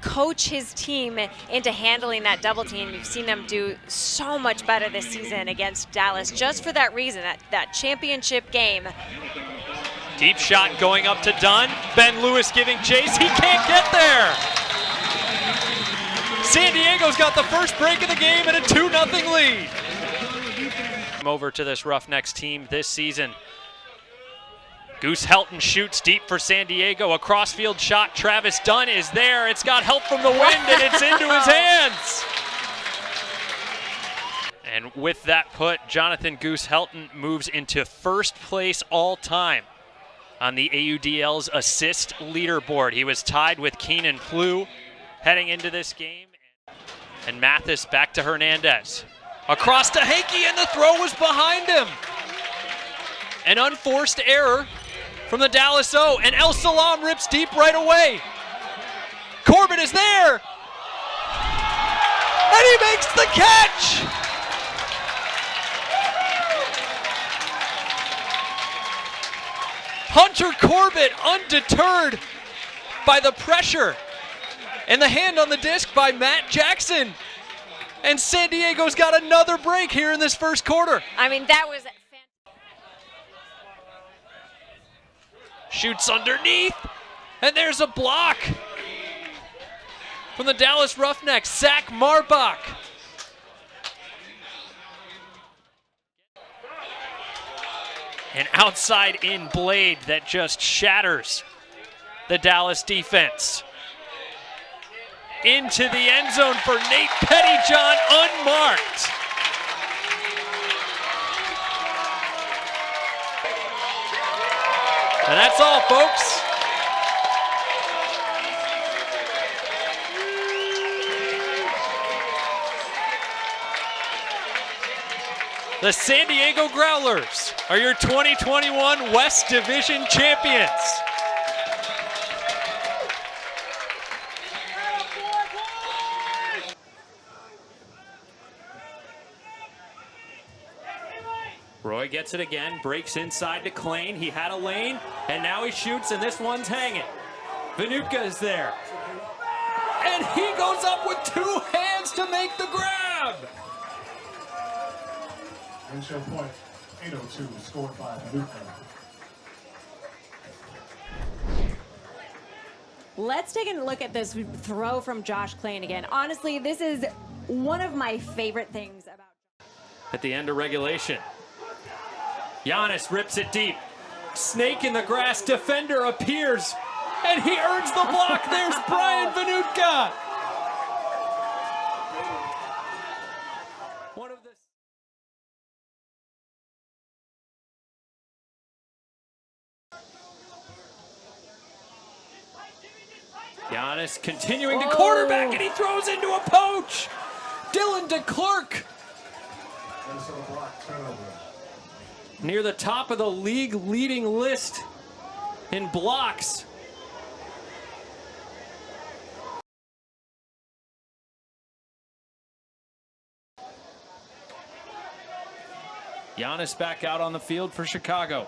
coach his team into handling that double team. You've seen them do so much better this season against Dallas just for that reason, that championship game. Deep shot going up to Dunn. Ben Lewis giving chase. He can't get there. San Diego's got the first break of the game and a 2-0 lead. Over to this Roughnecks team this season. Goose Helton shoots deep for San Diego. A crossfield shot. Travis Dunn is there. It's got help from the wind and it's into his hands. And with that put, Jonathan Goose Helton moves into first place all time on the AUDL's assist leaderboard. He was tied with Keenan Plew heading into this game. And Mathis back to Hernandez. Across to Hakey, and the throw was behind him. An unforced error from the Dallas O, and El Salam rips deep right away. Corbett is there, and he makes the catch. Hunter Corbett undeterred by the pressure and the hand on the disc by Matt Jackson. And San Diego's got another break here in this first quarter. I mean, that was Shoots underneath, and there's a block from the Dallas Roughnecks, Zach Marbach. An outside-in blade that just shatters the Dallas defense. Into the end zone for Nate Pettyjohn, unmarked. And that's all, folks. The San Diego Growlers are your 2021 West Division champions. Roy gets it again, breaks inside to Klain. He had a lane, and now he shoots, and this one's hanging. Vanutka is there. And he goes up with two hands to make the grab. Initial point, 802, scored by Vanutka. Let's take a look at this throw from Josh Klain again. Honestly, this is one of my favorite things about. At the end of regulation, Giannis rips it deep. Snake in the grass, defender appears, and he earns the block. There's Brian Vanutka. One of the Giannis continuing to quarterback, and he throws into a poach. Dylan DeClerc. Near the top of the league leading list in blocks. Giannis back out on the field for Chicago.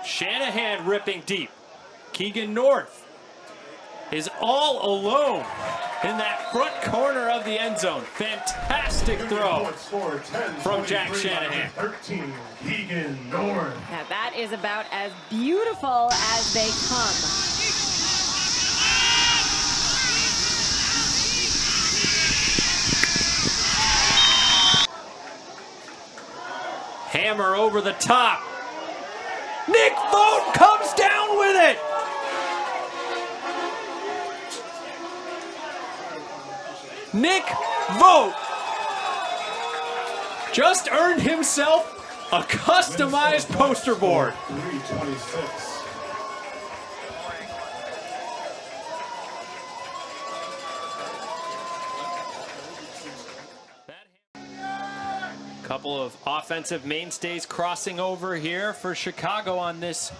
Shanahan ripping deep. Keegan North is all alone in that front corner of the end zone. Fantastic throw from Jack Shanahan. 13, Keegan North. Now that is about as beautiful as they come. Hammer over the top. Nick Vogt comes down with it. Nick Vogt just earned himself a customized poster board. 326. Couple of offensive mainstays crossing over here for Chicago on this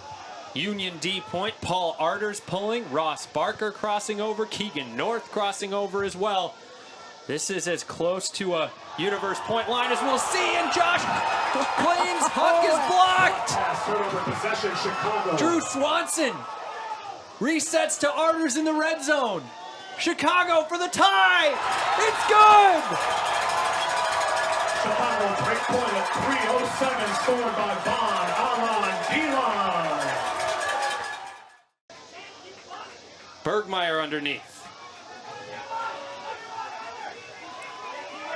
Union D point. Paul Arter's pulling, Ross Barker crossing over, Keegan North crossing over as well. This is as close to a universe point line as we'll see, and Josh Klain's puck is blocked. Drew Swanson Resets to Arters in the red zone. Chicago for the tie. It's good. Chicago break point at 3:07 scored by Vaughn Alon D-line. Bergmeyer underneath.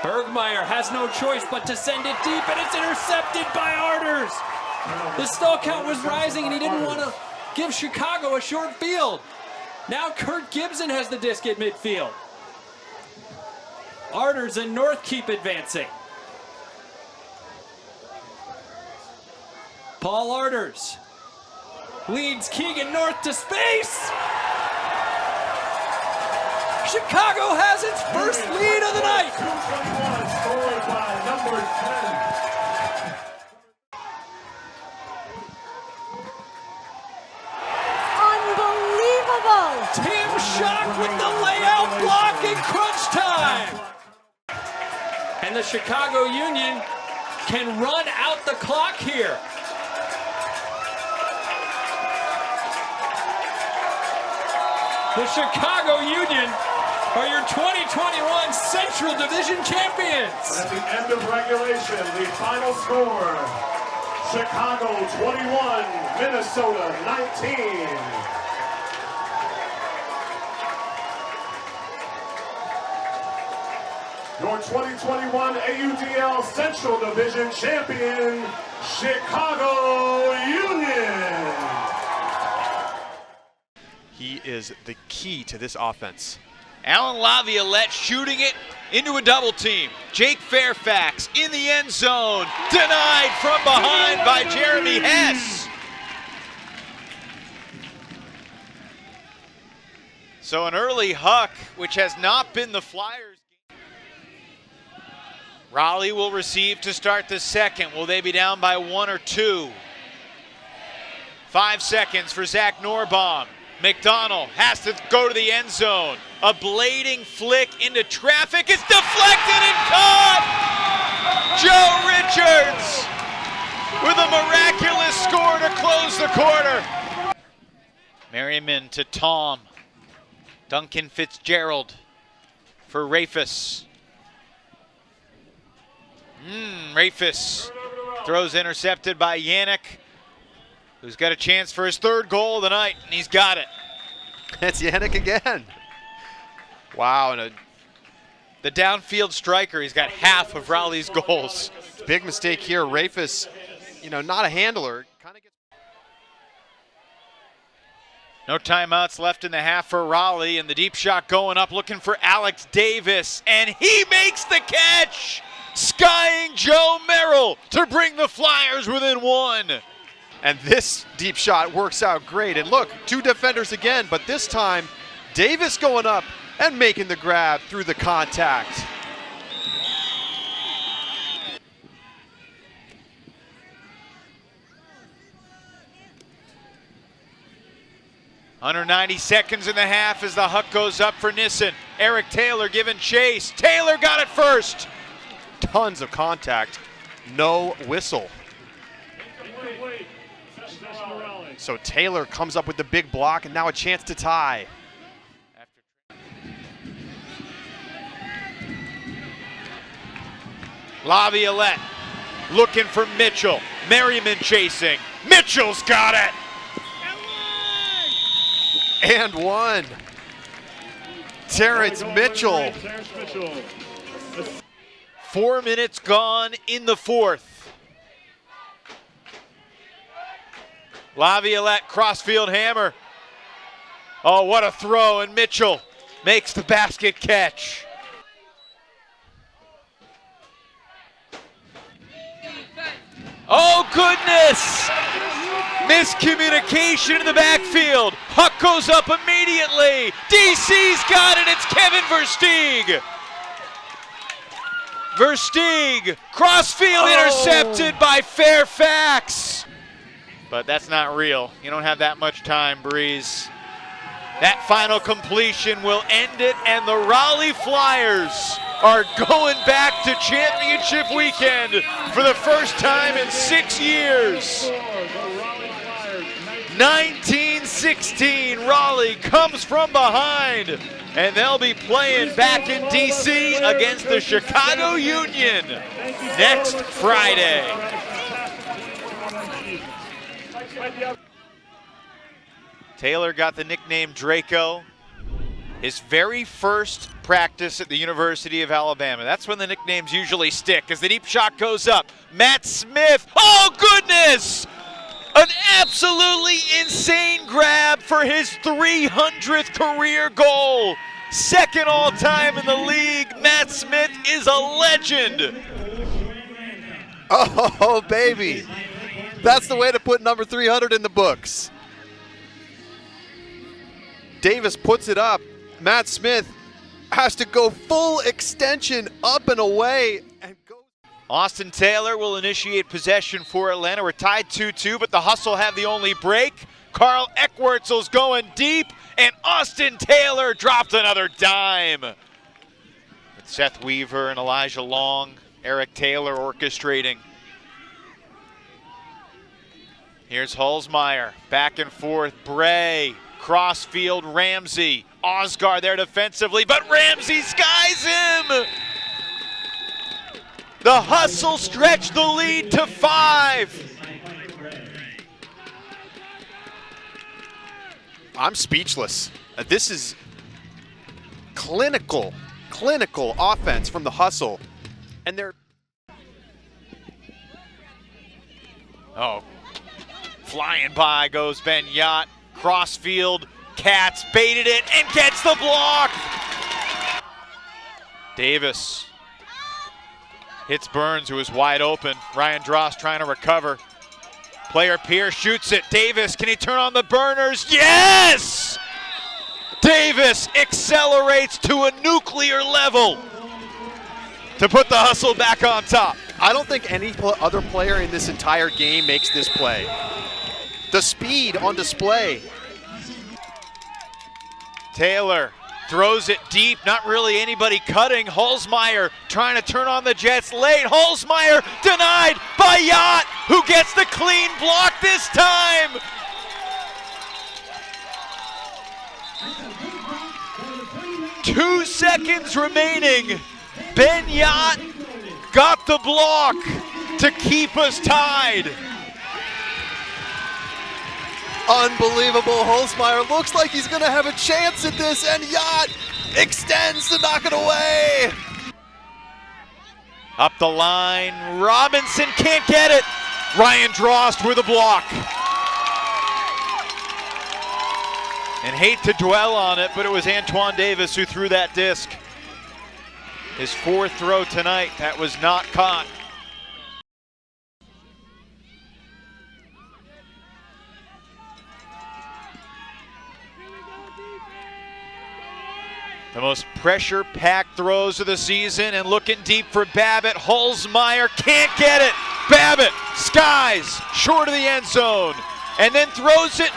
Bergmeyer has no choice but to send it deep, and it's intercepted by Arters. The stall count was rising, and he didn't want to give Chicago a short field. Now Kurt Gibson has the disc at midfield. Arters and North keep advancing. Paul Arters leads Keegan North to space. Chicago has its first lead of the night. 2:21 scored by number 10. Unbelievable! Tim Schock with the layout block in crunch time. And the Chicago Union can run out the clock here. The Chicago Union are your 2021 Central Division champions. At the end of regulation, the final score, Chicago 21, Minnesota 19. Your 2021 AUDL Central Division champion, Chicago Union. He is the key to this offense. Alan Laviolette shooting it into a double team. Jake Fairfax in the end zone. Denied from behind by Jeremy Hess. So an early huck, which has not been the Flyers. Raleigh will receive to start the second. Will they be down by 1 or 2? 5 seconds for Zach Norbaum. McDonald has to go to the end zone. A blading flick into traffic. It's deflected and caught! Joe Richards with a miraculous score to close the quarter. Merriman to Tom. Duncan Fitzgerald for Rafis. Rafis throws intercepted by Yannick, who's got a chance for his third goal of the night, and he's got it. It's Yannick again. Wow, and The downfield striker, he's got half of Raleigh's goals. big mistake here. Rafis, not a handler. Kind of gets. No timeouts left in the half for Raleigh, and the deep shot going up, looking for Alex Davis, and he makes the catch! Skying Joe Merrill to bring the Flyers within 1. And this deep shot works out great. And look, 2 defenders again, but this time Davis going up and making the grab through the contact. Under 90 seconds in the half as the huck goes up for Nissen. Eric Taylor giving chase. Taylor got it first. Tons of contact, no whistle. So Taylor comes up with the big block, and now a chance to tie. Laviolette looking for Mitchell. Merriman chasing. Mitchell's got it. And one. Terrence Mitchell. 4 minutes gone in the fourth. Laviolette crossfield hammer. Oh, what a throw, and Mitchell makes the basket catch. Oh, goodness! Miscommunication in the backfield. Huck goes up immediately. DC's got it. It's Kevin Versteeg. Versteeg, crossfield intercepted by Fairfax. But that's not real. You don't have that much time, Breeze. That final completion will end it, and the Raleigh Flyers are going back to championship weekend for the first time in 6 years. 19-16 16, Raleigh comes from behind, and they'll be playing back in DC against the Chicago Union next Friday. Taylor got the nickname Draco. His very first practice at the University of Alabama. That's when the nicknames usually stick, as the deep shot goes up. Matt Smith, oh goodness! An absolutely insane grab for his 300th career goal. Second all time in the league. Matt Smith is a legend. Oh, baby. That's the way to put number 300 in the books. Davis puts it up. Matt Smith has to go full extension up and away. And go. Austin Taylor will initiate possession for Atlanta. We're tied 2-2, but the Hustle have the only break. Carl Eckwurzel's going deep, and Austin Taylor dropped another dime. With Seth Weaver and Elijah Long, Eric Taylor orchestrating. Here's Holzmeyer, back and forth, Bray, crossfield, Ramsey. Osgar there defensively, but Ramsey skies him! The Hustle stretched the lead to 5. I'm speechless. This is clinical offense from the Hustle. And they're... Oh, flying by goes Ben Yacht. Crossfield, Cats baited it and gets the block. Davis hits Burns, who is wide open. Ryan Drost trying to recover. Player Pierce shoots it. Davis, can he turn on the burners? Yes! Davis accelerates to a nuclear level to put the Hustle back on top. I don't think any other player in this entire game makes this play. The speed on display. Taylor throws it deep, not really anybody cutting. Holzmeyer trying to turn on the Jets late. Holzmeyer denied by Yacht, who gets the clean block this time. Two seconds remaining. Ben Yacht got the block to keep us tied. Unbelievable. Holzmeyer looks like he's going to have a chance at this, and Yacht extends to knock it away. Up the line, Robinson can't get it. Ryan Drost with a block. And hate to dwell on it, but it was Antoine Davis who threw that disc. His fourth throw tonight, that was not caught. The most pressure-packed throws of the season, and looking deep for Babbitt. Holzmeyer can't get it. Babbitt skies short of the end zone and then throws it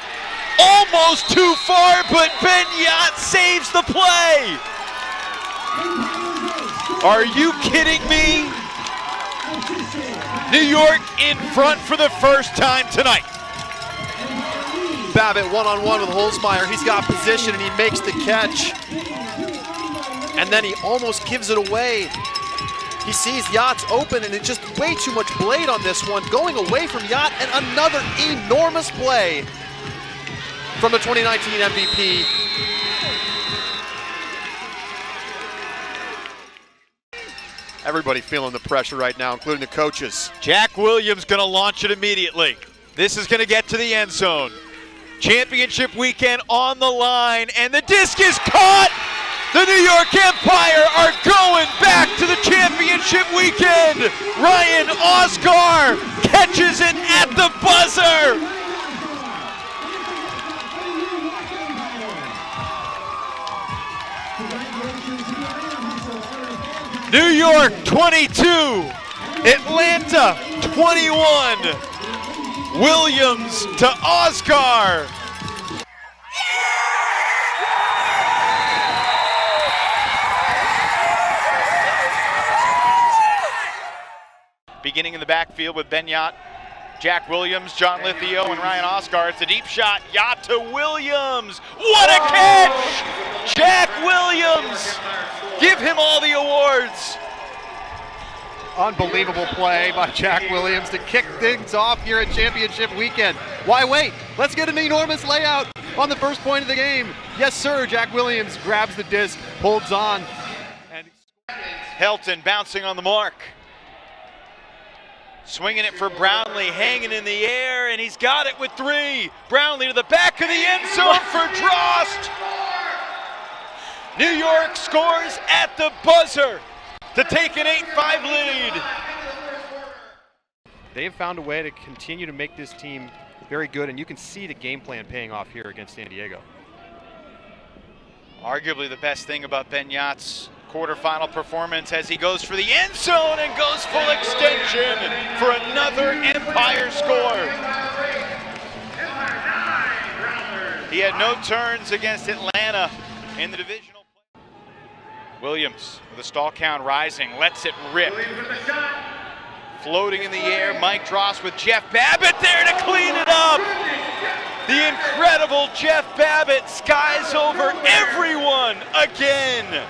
almost too far, but Ben Yacht saves the play. Are you kidding me? New York in front for the first time tonight. Babbitt one-on-one with Holzmeyer. He's got position and he makes the catch. And then he almost gives it away. He sees Yacht's open, and it's just way too much blade on this one. Going away from Yacht, and another enormous play from the 2019 MVP. Everybody feeling the pressure right now, including the coaches. Jack Williams gonna launch it immediately. This is gonna get to the end zone. Championship weekend on the line, and the disc is caught! The New York Empire are going back to the championship weekend. Ryan Oscar catches it at the buzzer. New York 22, Atlanta 21. Williams to Oscar. Beginning in the backfield with Ben Yacht. Jack Williams, John Lithio, and Ryan Oscar. It's a deep shot. Yacht to Williams. What a catch! Jack Williams. Give him all the awards. Unbelievable play by Jack Williams to kick things off here at championship weekend. Why wait? Let's get an enormous layout on the first point of the game. Yes, sir. Jack Williams grabs the disc, holds on. And Helton bouncing on the mark. Swinging it for Brownlee, hanging in the air, and he's got it with 3. Brownlee to the back of the end zone for Drost. New York scores at the buzzer to take an 8-5 lead. They have found a way to continue to make this team very good, and you can see the game plan paying off here against San Diego. Arguably the best thing about Ben Yacht's quarterfinal performance as he goes for the end zone and goes full extension for another Empire score. He had no turns against Atlanta in the divisional. Williams with a stall count rising, lets it rip. Floating in the air, Mike Drost with Jeff Babbitt there to clean it up. The incredible Jeff Babbitt skies over everyone again.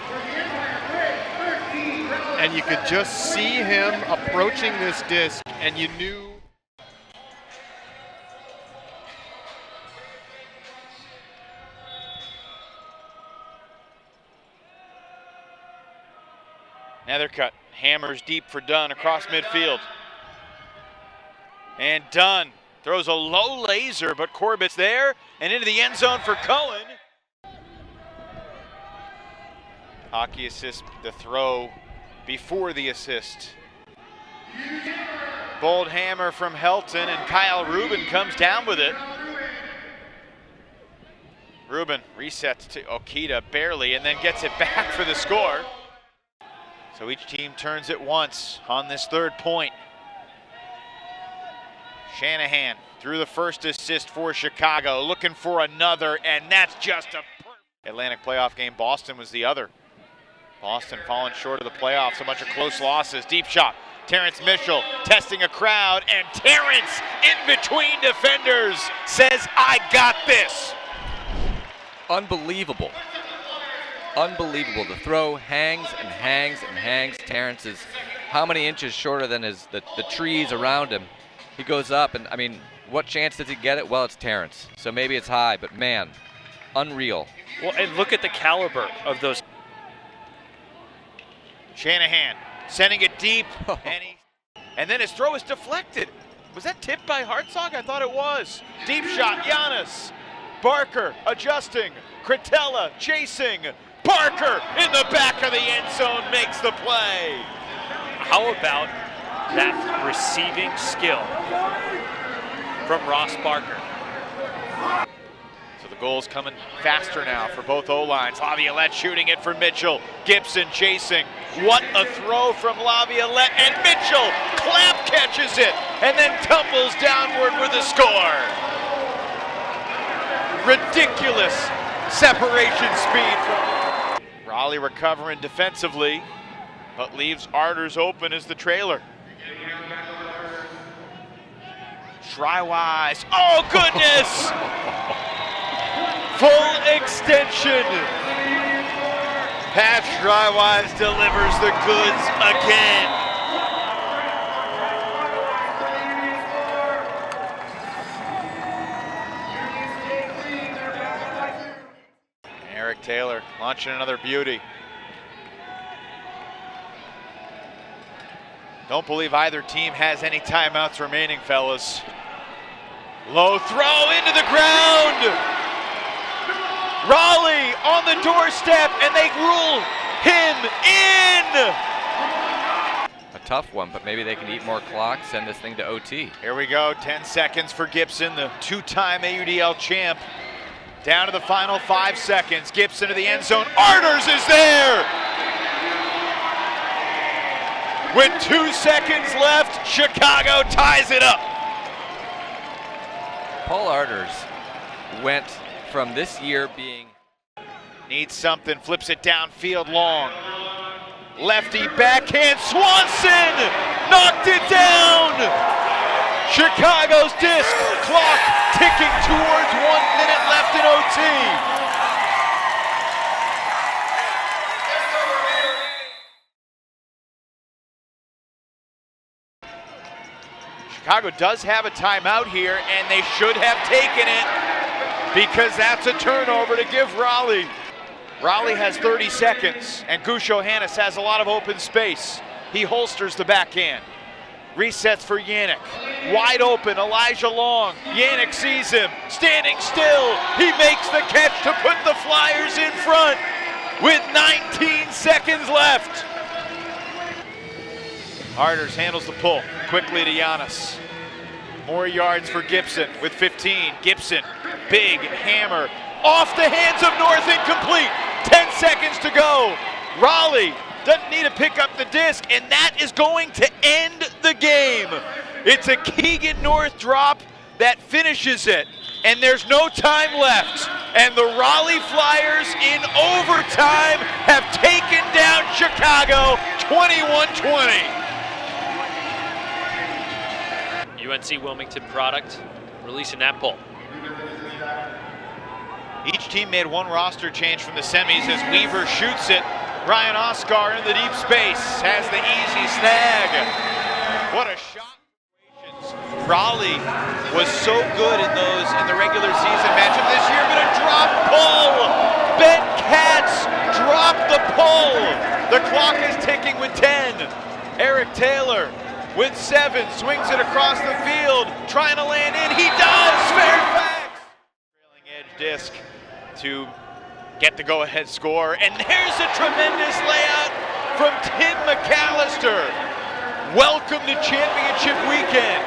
And you could just see him approaching this disc, and you knew. Nethercutt hammers deep for Dunn across midfield. And Dunn throws a low laser, but Corbett's there and into the end zone for Cohen. Hockey assists the throw before the assist. Bold hammer from Helton, and Kyle Rubin comes down with it. Rubin resets to Okita barely and then gets it back for the score. So each team turns it once on this third point. Shanahan threw the first assist for Chicago, looking for another, and that's just a Atlantic playoff game. Boston was the other. Boston falling short of the playoffs, a bunch of close losses. Deep shot, Terrence Mitchell testing a crowd, and Terrence in between defenders says, I got this. Unbelievable. Unbelievable. The throw hangs and hangs and hangs. Terrence is how many inches shorter than the trees around him. He goes up, and I mean, what chance does he get it? Well, it's Terrence. So maybe it's high, but man, unreal. Well, and look at the caliber of those. Shanahan sending it deep, and then his throw is deflected. Was that tipped by Hartzog? I thought it was. Deep shot, Giannis. Barker adjusting. Cretella chasing. Barker in the back of the end zone makes the play. How about that receiving skill from Ross Barker? So the goal's coming faster now for both O-lines. Laviolette shooting it for Mitchell. Gibson chasing. What a throw from Laviolette, and Mitchell clamp catches it and then tumbles downward with a score. Ridiculous separation speed. Raleigh recovering defensively, but leaves Arders open as the trailer. Try-wise, oh goodness! Full extension. Pat Drywise delivers the goods again. Eric Taylor launching another beauty. Don't believe either team has any timeouts remaining, fellas. Low throw into the ground. Raleigh on the doorstep, and they rule him in. A tough one, but maybe they can eat more clock, send this thing to OT. Here we go, 10 seconds for Gibson, the two-time AUDL champ. Down to the final 5 seconds. Gibson to the end zone. Arders is there! With 2 seconds left, Chicago ties it up. Paul Arders went from this year being... Needs something, flips it downfield long. Lefty backhand, Swanson knocked it down! Chicago's disc, clock ticking towards 1 minute left in OT. Chicago does have a timeout here, and they should have taken it because that's a turnover to give Raleigh. Raleigh has 30 seconds, and Guus Johannes has a lot of open space. He holsters the backhand. Resets for Yannick. Wide open, Elijah Long. Yannick sees him, standing still. He makes the catch to put the Flyers in front with 19 seconds left. Harders handles the pull quickly to Giannis. More yards for Gibson with 15. Gibson, big hammer off the hands of North, incomplete. 10 seconds to go. Raleigh doesn't need to pick up the disc, and that is going to end the game. It's a Keegan North drop that finishes it, and there's no time left. And the Raleigh Flyers in overtime have taken down Chicago 21-20. UNC Wilmington product, releasing that pull. Each team made one roster change from the semis as Weaver shoots it. Ryan Oscar in the deep space has the easy snag. What a shot. Raleigh was so good in the regular season matchup this year, but a drop pull. Ben Katz dropped the pull. The clock is ticking with 10. Eric Taylor with 7, swings it across the field, trying to land in. He does. Fairfax. Trailing edge disc to get the go-ahead score, and there's a tremendous layout from Tim McAllister. Welcome to championship weekend.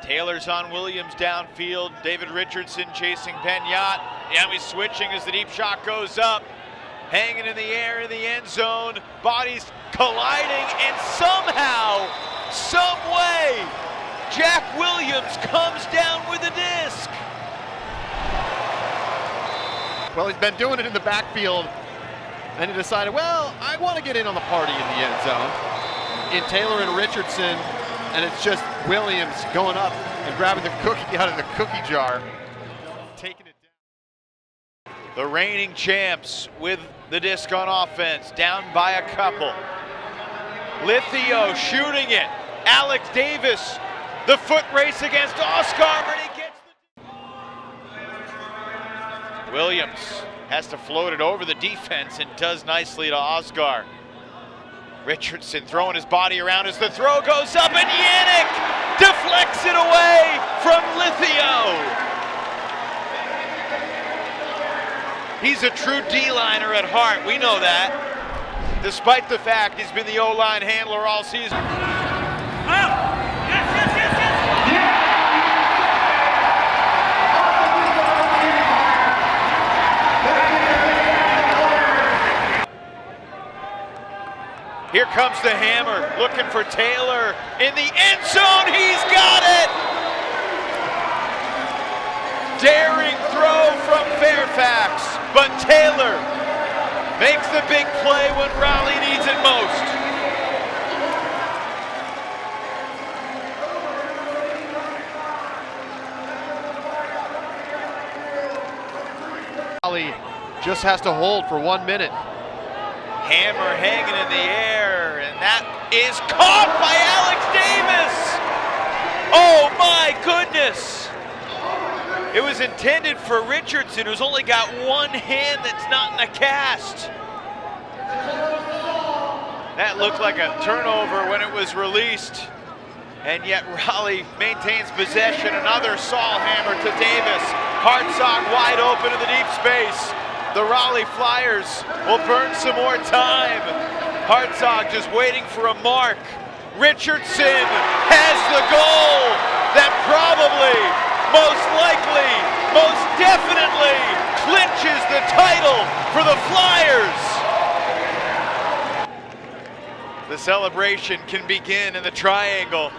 Taylor's on Williams downfield. David Richardson chasing Benyat. Now he's switching as the deep shot goes up. Hanging in the air in the end zone. Bodies colliding, and somehow, some way, Jack Williams comes down with a disc. Well, he's been doing it in the backfield, and he decided, well, I want to get in on the party in the end zone. In Taylor and Richardson, and it's just Williams going up and grabbing the cookie out of the cookie jar, taking it down. The reigning champs with the disc on offense, down by a couple. Lithio shooting it. Alex Davis, the foot race against Oscar, and he gets the... Williams has to float it over the defense and does nicely to Oscar. Richardson throwing his body around as the throw goes up, and Yannick deflects it away from Lithio. He's a true D-liner at heart, we know that. Despite the fact he's been the O-line handler all season. Here comes the hammer, looking for Taylor in the end zone. He's got it! Daring throw from Fairfax, but Taylor makes the big play when Raleigh needs it most. Raleigh just has to hold for 1 minute. Hammer hanging in the air, and that is caught by Alex Davis. Oh my goodness. It was intended for Richardson, who's only got one hand that's not in the cast. That looked like a turnover when it was released, and yet Raleigh maintains possession. Another Saul hammer to Davis. Hartzog wide open in the deep space. The Raleigh Flyers will burn some more time. Hartzog just waiting for a mark. Richardson has the goal that probably, most likely, most definitely clinches the title for the Flyers. The celebration can begin in the triangle.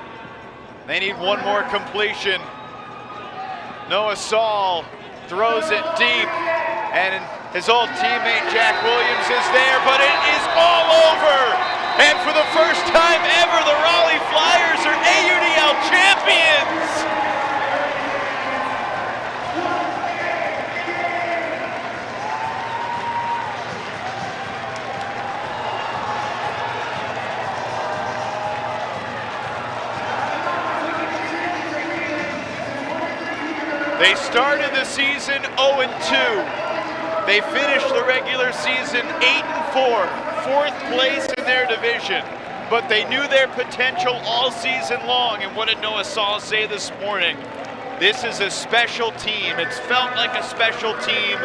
They need one more completion. Noah Saul throws it deep, and his old teammate Jack Williams is there, but it is all over. And for the first time ever, the Raleigh Flyers are AUDL champions. They started the season 0-2. They finished the regular season 8-4, 4th place in their division. But they knew their potential all season long, and what did Noah Saul say this morning? This is a special team. It's felt like a special team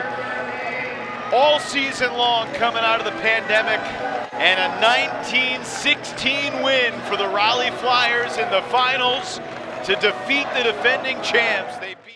all season long coming out of the pandemic, and a 19-16 win for the Raleigh Flyers in the finals to defeat the defending champs. They beat...